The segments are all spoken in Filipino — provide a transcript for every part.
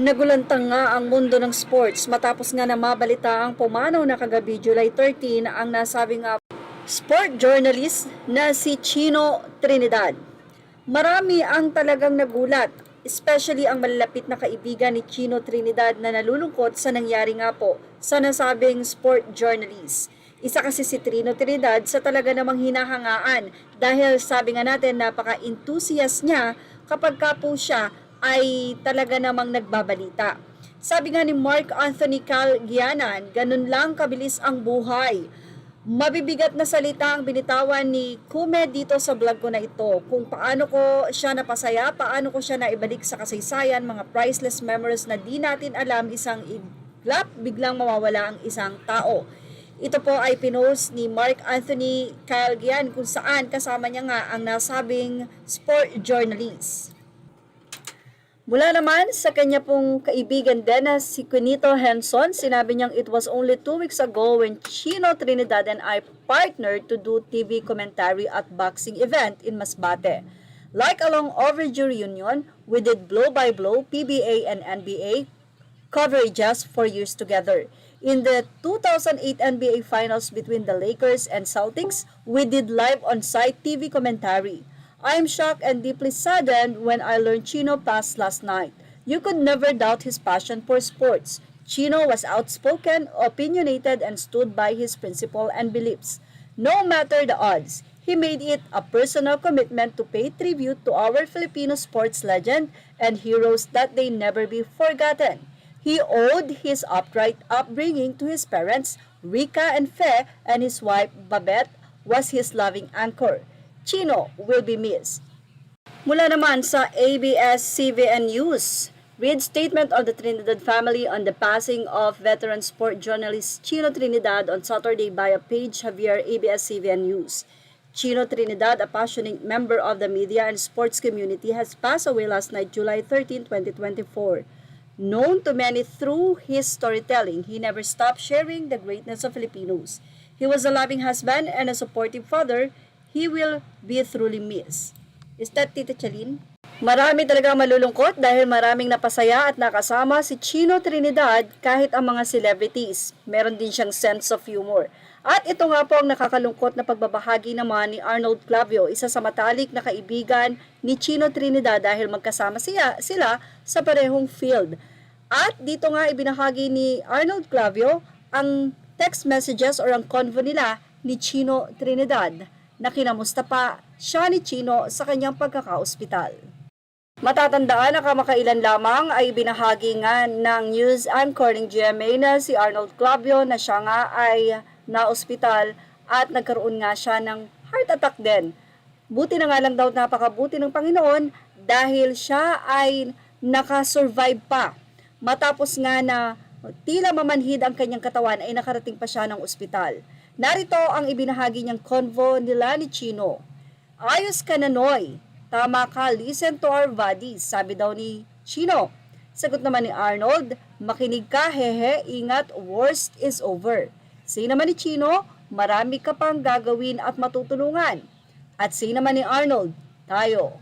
Nagulantang nga ang mundo ng sports matapos nga na mabalita ang pumanaw na kagabi July 13 ang nasabing sport journalist na si Chino Trinidad. Marami ang talagang nagulat, especially ang malalapit na kaibigan ni Chino Trinidad na nalulungkot sa nangyari nga po sa nasabing sport journalist. Isa kasi si Trino Trinidad sa talaga namang hinahangaan dahil sabi nga natin napaka-enthusiast niya kapag ka po siya ay talaga namang nagbabalita. Sabi nga ni Mark Anthony Calgianan, ganun lang kabilis ang buhay. Mabibigat na salita ang binitawan ni Kume dito sa vlog ko na ito kung paano ko siya napasaya, paano ko siya naibalik sa kasaysayan, mga priceless memories na di natin alam isang iglap, biglang mawawala ang isang tao. Ito po ay pinost ni Mark Anthony Calgian kung saan kasama niya nga ang nasabing sport journalist. Mula naman sa kanya pong kaibigan din na si Quinito Henson, sinabi niyang it was only 2 weeks ago when Chino Trinidad and I partnered to do TV commentary at boxing event in Masbate. Like a long overdue reunion, we did blow-by-blow PBA and NBA coverages for years together. In the 2008 NBA Finals between the Lakers and Celtics, we did live on-site TV commentary. I am shocked and deeply saddened when I learned Chino passed last night. You could never doubt his passion for sports. Chino was outspoken, opinionated, and stood by his principles and beliefs. No matter the odds, he made it a personal commitment to pay tribute to our Filipino sports legend and heroes that they never be forgotten. He owed his upright upbringing to his parents, Rica and Fe, and his wife, Babette, was his loving anchor. Chino will be missed. Mula naman sa ABS-CBN News, read statement of the Trinidad family on the passing of veteran sport journalist Chino Trinidad on Saturday via page Javier ABS-CBN News. Chino Trinidad, a passionate member of the media and sports community, has passed away last night, July 13, 2024. Known to many through his storytelling, he never stopped sharing the greatness of Filipinos. He was a loving husband and a supportive father. He will be truly missed. Is that Tita Chalin? Marami talaga malulungkot dahil maraming napasaya at nakasama si Chino Trinidad kahit ang mga celebrities. Meron din siyang sense of humor. At ito nga po ang nakakalungkot na pagbabahagi naman ni Arnold Clavio, isa sa matalik na kaibigan ni Chino Trinidad dahil magkasama sila sa parehong field. At dito nga ibinahagi ni Arnold Clavio ang text messages or ang convo nila ni Chino Trinidad na kinamusta pa siya ni Chino sa kanyang pagkakaospital. Matatandaan na kamakailan lamang ay binahagi nga ng news anchor ng GMA na si Arnold Clavio na siya nga ay na-ospital at nagkaroon nga siya ng heart attack din. Buti na nga lang daw napakabuti ng Panginoon dahil siya ay nakasurvive pa. Matapos nga na tila mamanhid ang kanyang katawan ay nakarating pa siya ng ospital. Narito ang ibinahagi niyang convo nila ni Chino. Ayos ka na, Noy. Tama ka, listen to our bodies, sabi daw ni Chino. Sagot naman ni Arnold, makinig ka, hehe, ingat, worst is over. Say naman ni Chino, marami ka pang gagawin at matutulungan. At say naman ni Arnold, tayo.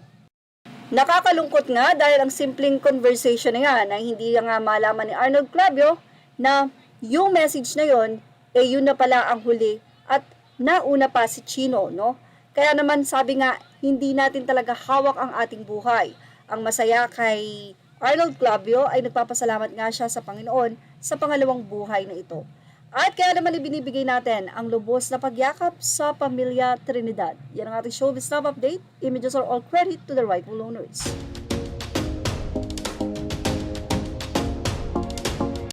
Nakakalungkot nga dahil ang simpleng conversation na yan ay hindi nga malaman ni Arnold Clavio na yung message na yon yun na pala ang huli at nauna pa si Chino, no? Kaya naman sabi nga, hindi natin talaga hawak ang ating buhay. Ang masaya kay Arnold Clavio ay nagpapasalamat nga siya sa Panginoon sa pangalawang buhay na ito. At kaya naman ibinibigay natin ang lubos na pagyakap sa pamilya Trinidad. Yan ang ating showbiz love update. Images are all credit to the rightful owners.